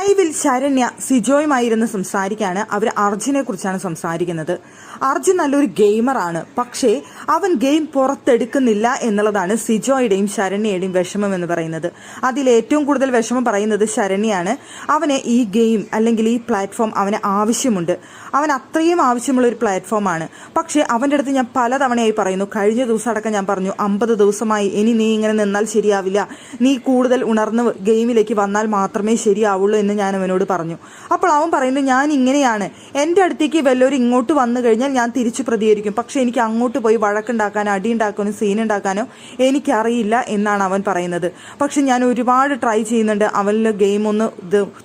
ലൈവിൽ ശരണ്യ സിജോയുമായിരുന്ന് സംസാരിക്കുകയാണ്. അവർ അർജുനെ കുറിച്ചാണ് സംസാരിക്കുന്നത്. അർജുൻ നല്ലൊരു ഗെയിമറാണ്, പക്ഷേ അവൻ ഗെയിം പുറത്തെടുക്കുന്നില്ല എന്നുള്ളതാണ് സിജോയുടെയും ശരണ്യയുടെയും വിഷമം എന്ന് പറയുന്നത്. അതിൽ ഏറ്റവും കൂടുതൽ വിഷമം പറയുന്നത് ശരണ്യാണ്. അവന് ഈ ഗെയിം അല്ലെങ്കിൽ ഈ പ്ലാറ്റ്ഫോം അവന് ആവശ്യമുണ്ട്, അവൻ അത്രയും ആവശ്യമുള്ള ഒരു പ്ലാറ്റ്ഫോമാണ്. പക്ഷേ അവൻ്റെ അടുത്ത് ഞാൻ പലതവണയായി പറയുന്നു, കഴിഞ്ഞ ദിവസം അടക്കം ഞാൻ പറഞ്ഞു 50 ദിവസമായി, ഇനി നീ ഇങ്ങനെ നിന്നാൽ ശരിയാവില്ല, നീ കൂടുതൽ ഉണർന്ന് ഗെയിമിലേക്ക് വന്നാൽ മാത്രമേ ശരിയാവുള്ളൂ എന്ന് ഞാൻ അവനോട് പറഞ്ഞു. അപ്പോൾ അവൻ പറയുന്നത്, ഞാൻ ഇങ്ങനെയാണ്, എൻ്റെ അടുത്തേക്ക് വല്ലവരും ഇങ്ങോട്ട് വന്നു കഴിഞ്ഞാൽ ഞാൻ തിരിച്ചു പ്രതികരിക്കും, പക്ഷെ എനിക്ക് അങ്ങോട്ട് പോയി വഴക്കുണ്ടാക്കാനോ അടിയുണ്ടാക്കാനോ സീനുണ്ടാക്കാനോ എനിക്കറിയില്ല എന്നാണ് അവൻ പറയുന്നത്. പക്ഷെ ഞാൻ ഒരുപാട് ട്രൈ ചെയ്യുന്നുണ്ട്, അവനിൽ ഗെയിം ഒന്ന്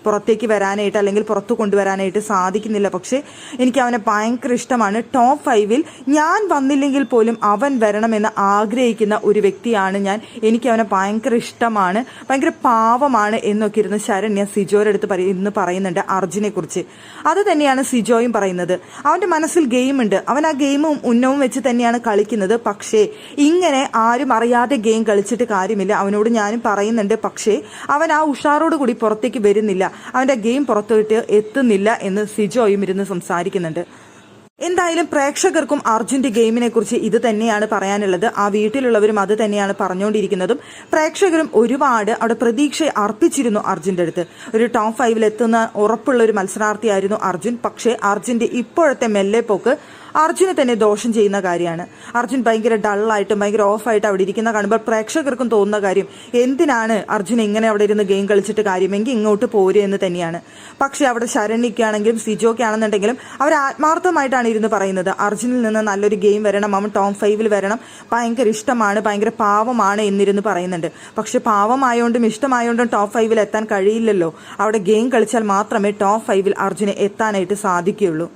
പുറത്തേക്ക് വരാനായിട്ട് അല്ലെങ്കിൽ പുറത്തു കൊണ്ടുവരാനായിട്ട് സാധിക്കുന്നില്ല. പക്ഷെ എനിക്ക് അവനെ ഭയങ്കര ഇഷ്ടമാണ്. ടോപ്പ് 5-ൽ ഞാൻ വന്നില്ലെങ്കിൽ പോലും അവൻ വരണമെന്ന് ആഗ്രഹിക്കുന്ന ഒരു വ്യക്തിയാണ് ഞാൻ. എനിക്ക് അവനെ ഭയങ്കര ഇഷ്ടമാണ്, ഭയങ്കര പാവമാണ് എന്നൊക്കെ ഇരുന്ന് ശരണ്യ സിജോയുടെ അടുത്ത് ഇന്ന് പറയുന്നുണ്ട് അർജുനെ കുറിച്ച്. അത് തന്നെയാണ് സിജോയും പറയുന്നത്. അവന്റെ മനസ്സിൽ ഗെയിം ഉണ്ട്, അവൻ ആ ഗെയിമും ഉന്നവും വെച്ച് തന്നെയാണ് കളിക്കുന്നത്. പക്ഷേ ഇങ്ങനെ ആരും അറിയാതെ ഗെയിം കളിച്ചിട്ട് കാര്യമില്ല, അവനോട് ഞാനും പറയുന്നുണ്ട്. പക്ഷേ അവൻ ആ ഉഷാറോട് കൂടി പുറത്തേക്ക് വരുന്നില്ല, അവന്റെ ഗെയിം പുറത്തോട്ട് എത്തുന്നില്ല എന്ന് സിജോയും ഇരുന്ന് സംസാരിക്കുന്നുണ്ട്. എന്തായാലും പ്രേക്ഷകർക്കും അർജുന്റെ ഗെയിമിനെ കുറിച്ച് ഇത് തന്നെയാണ് പറയാനുള്ളത്. ആ വീട്ടിലുള്ളവരും അത് തന്നെയാണ് പറഞ്ഞുകൊണ്ടിരിക്കുന്നതും. പ്രേക്ഷകരും ഒരുപാട് അവിടെ പ്രതീക്ഷ അർപ്പിച്ചിരുന്നു അർജുന്റെ അടുത്ത്. ഒരു ടോപ്പ് 5-ൽ എത്തുന്ന ഉറപ്പുള്ള ഒരു മത്സരാർത്ഥിയായിരുന്നു അർജുൻ. പക്ഷേ അർജുന്റെ ഇപ്പോഴത്തെ മെല്ലെ പോക്ക് അർജുനെ തന്നെ ദോഷം ചെയ്യുന്ന കാര്യമാണ്. അർജുൻ ഭയങ്കര ഡള്ളായിട്ടും ഭയങ്കര ഓഫായിട്ട് അവിടെ ഇരിക്കുന്ന കാണുമ്പോൾ പ്രേക്ഷകർക്കും തോന്നുന്ന കാര്യം, എന്തിനാണ് അർജുൻ ഇങ്ങനെ അവിടെ ഇരുന്ന് ഗെയിം കളിച്ചിട്ട് കാര്യമെങ്കിൽ ഇങ്ങോട്ട് പോരുക എന്ന് തന്നെയാണ്. പക്ഷെ അവിടെ ശരണ്യക്കാണെങ്കിലും സിജോക്കാണെന്നുണ്ടെങ്കിലും അവർ ആത്മാർത്ഥമായിട്ടാണ് ഇരുന്ന് പറയുന്നത്, അർജുനിൽ നിന്ന് നല്ലൊരു ഗെയിം വരണം, അവൻ ടോപ്പ് 5-ൽ വരണം, ഭയങ്കര ഇഷ്ടമാണ്, ഭയങ്കര പാവമാണ് എന്നിരുന്ന് പറയുന്നുണ്ട്. പക്ഷെ പാവമായോണ്ടും ഇഷ്ടമായോണ്ടും ടോപ്പ് 5-ൽ എത്താൻ കഴിയില്ലല്ലോ. അവിടെ ഗെയിം കളിച്ചാൽ മാത്രമേ ടോപ്പ് 5-ൽ അർജുനെ എത്താനായിട്ട് സാധിക്കുകയുള്ളൂ.